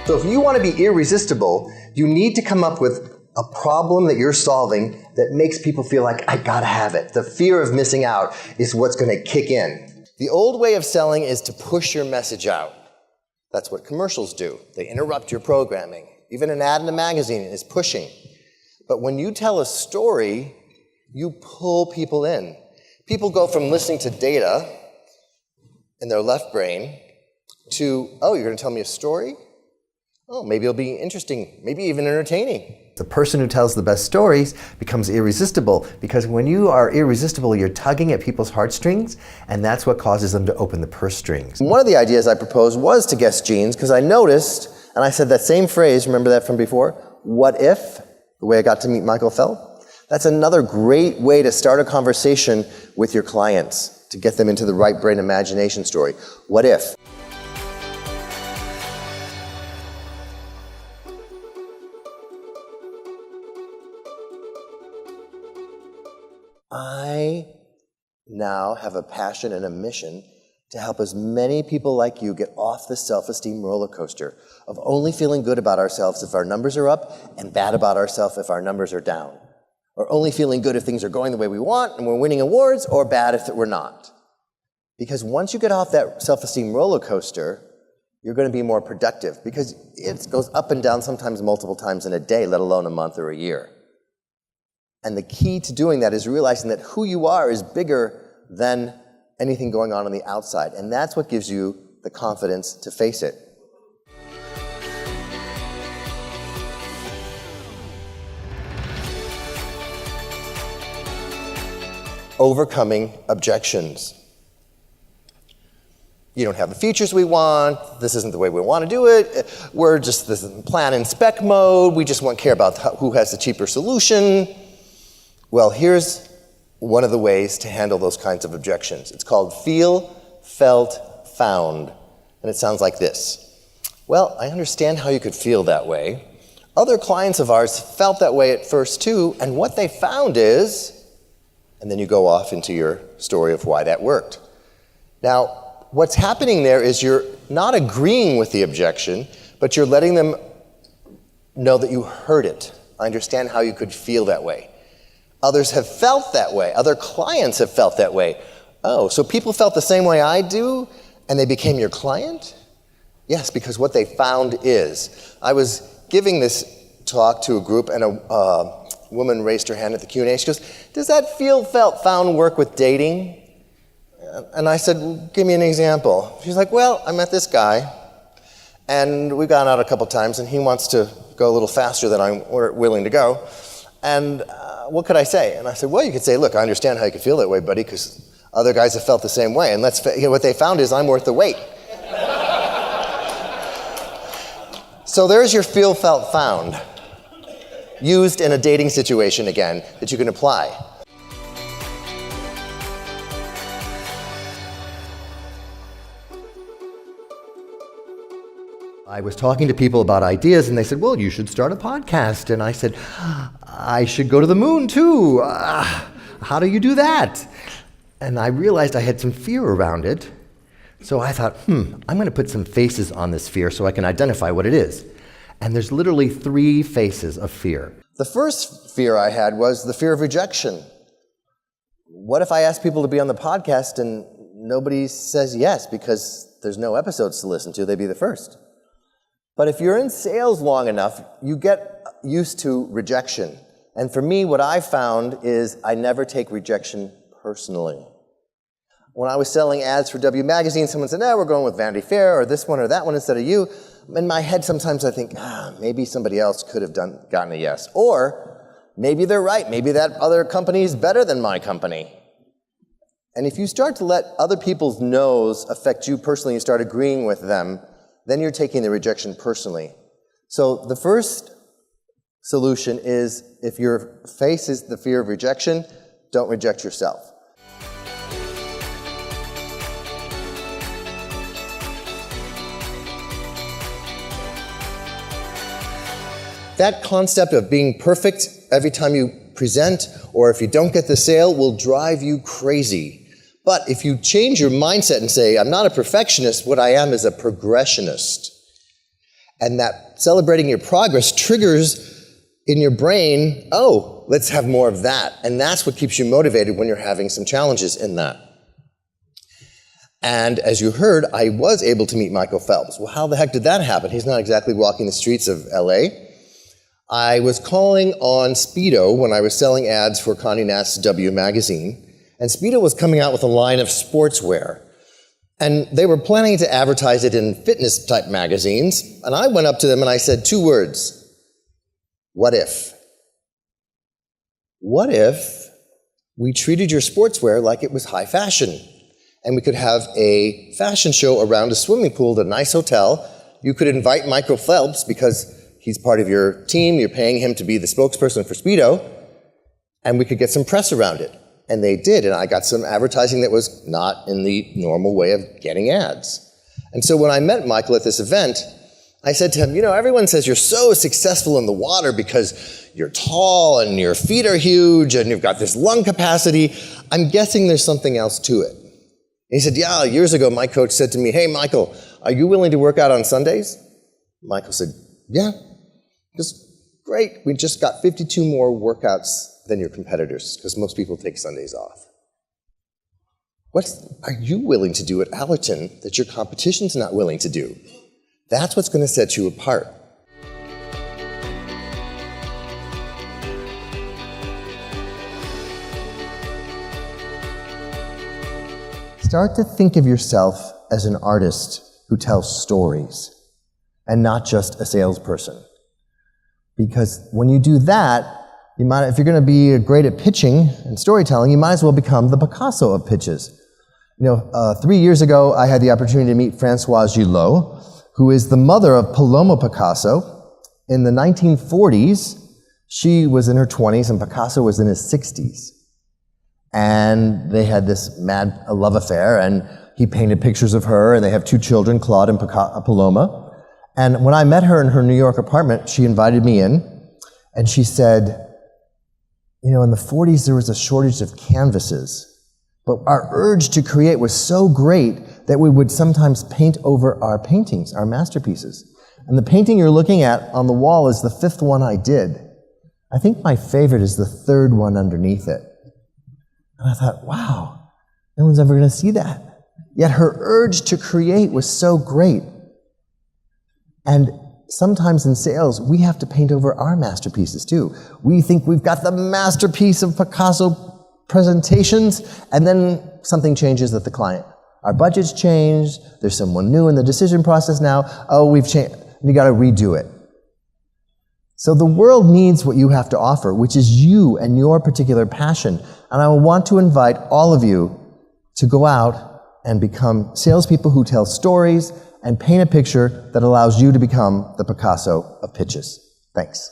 So if you want to be irresistible, you need to come up with a problem that you're solving that makes people feel like, I gotta have it. The fear of missing out is what's going to kick in. The old way of selling is to push your message out. That's what commercials do. They interrupt your programming. Even an ad in a magazine is pushing. But when you tell a story, you pull people in. People go from listening to data in their left brain to, oh, you're going to tell me a story? Oh, maybe it'll be interesting, maybe even entertaining. The person who tells the best stories becomes irresistible, because when you are irresistible, you're tugging at people's heartstrings, and that's what causes them to open the purse strings. One of the ideas I proposed was to guess genes, because I noticed, and I said that same phrase, remember that from before? What if? The way I got to meet Michael Fell? That's another great way to start a conversation with your clients, to get them into the right brain imagination story. What if? I now have a passion and a mission to help as many people like you get off the self-esteem roller coaster of only feeling good about ourselves if our numbers are up and bad about ourselves if our numbers are down. Or only feeling good if things are going the way we want and we're winning awards, or bad if we're not. Because once you get off that self-esteem roller coaster, you're going to be more productive, because it goes up and down sometimes multiple times in a day, let alone a month or a year. And the key to doing that is realizing that who you are is bigger than anything going on the outside. And that's what gives you the confidence to face it. Overcoming objections. You don't have the features we want. This isn't the way we want to do it. We're just this plan and spec mode. We just care about who has the cheaper solution. Well, here's one of the ways to handle those kinds of objections. It's called feel, felt, found. And it sounds like this. Well, I understand how you could feel that way. Other clients of ours felt that way at first too, and what they found is, and then you go off into your story of why that worked. Now, what's happening there is you're not agreeing with the objection, but you're letting them know that you heard it. I understand how you could feel that way. Others have felt that way. Other clients have felt that way. Oh, so people felt the same way I do, and they became your client? Yes, because what they found is, I was giving this talk to a group, and a woman raised her hand at the Q&A. She goes, does that feel, felt, found work with dating? And I said, well, give me an example. She's like, well, I met this guy, and we've gone out a couple times, and he wants to go a little faster than I'm willing to go. And what could I say? And I said, well, you could say, look, I understand how you could feel that way, buddy, because other guys have felt the same way. And what they found is I'm worth the wait. So there's your feel, felt, found, used in a dating situation again, that you can apply. I was talking to people about ideas, and they said, well, you should start a podcast. And I said, I should go to the moon too. How do you do that? And I realized I had some fear around it. So I thought, I'm going to put some faces on this fear so I can identify what it is. And there's literally 3 faces of fear. The first fear I had was the fear of rejection. What if I ask people to be on the podcast and nobody says yes because there's no episodes to listen to? They'd be the first. But if you're in sales long enough, you get used to rejection. And for me, what I found is I never take rejection personally. When I was selling ads for W Magazine, someone said, we're going with Vanity Fair or this one or that one instead of you. In my head, sometimes I think, maybe somebody else could have gotten a yes. Or maybe they're right. Maybe that other company is better than my company. And if you start to let other people's no's affect you personally, you start agreeing with them, then you're taking the rejection personally. So the first solution is, if your face is the fear of rejection, don't reject yourself. That concept of being perfect every time you present, or if you don't get the sale, will drive you crazy. But if you change your mindset and say, I'm not a perfectionist, what I am is a progressionist. And that celebrating your progress triggers in your brain, oh, let's have more of that. And that's what keeps you motivated when you're having some challenges in that. And as you heard, I was able to meet Michael Phelps. Well, how the heck did that happen? He's not exactly walking the streets of LA. I was calling on Speedo when I was selling ads for Condé Nast W magazine. And Speedo was coming out with a line of sportswear. And they were planning to advertise it in fitness-type magazines. And I went up to them and I said 2 words. What if? What if we treated your sportswear like it was high fashion? And we could have a fashion show around a swimming pool at a nice hotel. You could invite Michael Phelps because he's part of your team. You're paying him to be the spokesperson for Speedo. And we could get some press around it. And they did, and I got some advertising that was not in the normal way of getting ads. And so when I met Michael at this event, I said to him, you know, everyone says you're so successful in the water because you're tall and your feet are huge and you've got this lung capacity. I'm guessing there's something else to it. And he said, yeah, years ago my coach said to me, hey, Michael, are you willing to work out on Sundays? Michael said, yeah. Just great, we just got 52 more workouts than your competitors, because most people take Sundays off. What are you willing to do at Allerton that your competition's not willing to do? That's what's going to set you apart. Start to think of yourself as an artist who tells stories, and not just a salesperson. Because when you do that, if you're going to be great at pitching and storytelling, you might as well become the Picasso of pitches. 3 years ago, I had the opportunity to meet Françoise Gillot, who is the mother of Paloma Picasso. In the 1940s, she was in her 20s and Picasso was in his 60s. And they had this mad love affair, and he painted pictures of her, and they have 2 children, Claude and Paloma. And when I met her in her New York apartment, she invited me in, and she said, in the 40s there was a shortage of canvases, but our urge to create was so great that we would sometimes paint over our paintings, our masterpieces. And the painting you're looking at on the wall is the 5th one I did. I think my favorite is the 3rd one underneath it. And I thought, wow, no one's ever going to see that. Yet her urge to create was so great. And sometimes in sales, we have to paint over our masterpieces too. We think we've got the masterpiece of Picasso presentations, and then something changes at the client. Our budget's changed, there's someone new in the decision process now, oh, we've changed, you gotta redo it. So the world needs what you have to offer, which is you and your particular passion. And I want to invite all of you to go out and become salespeople who tell stories and paint a picture that allows you to become the Picasso of pitches. Thanks.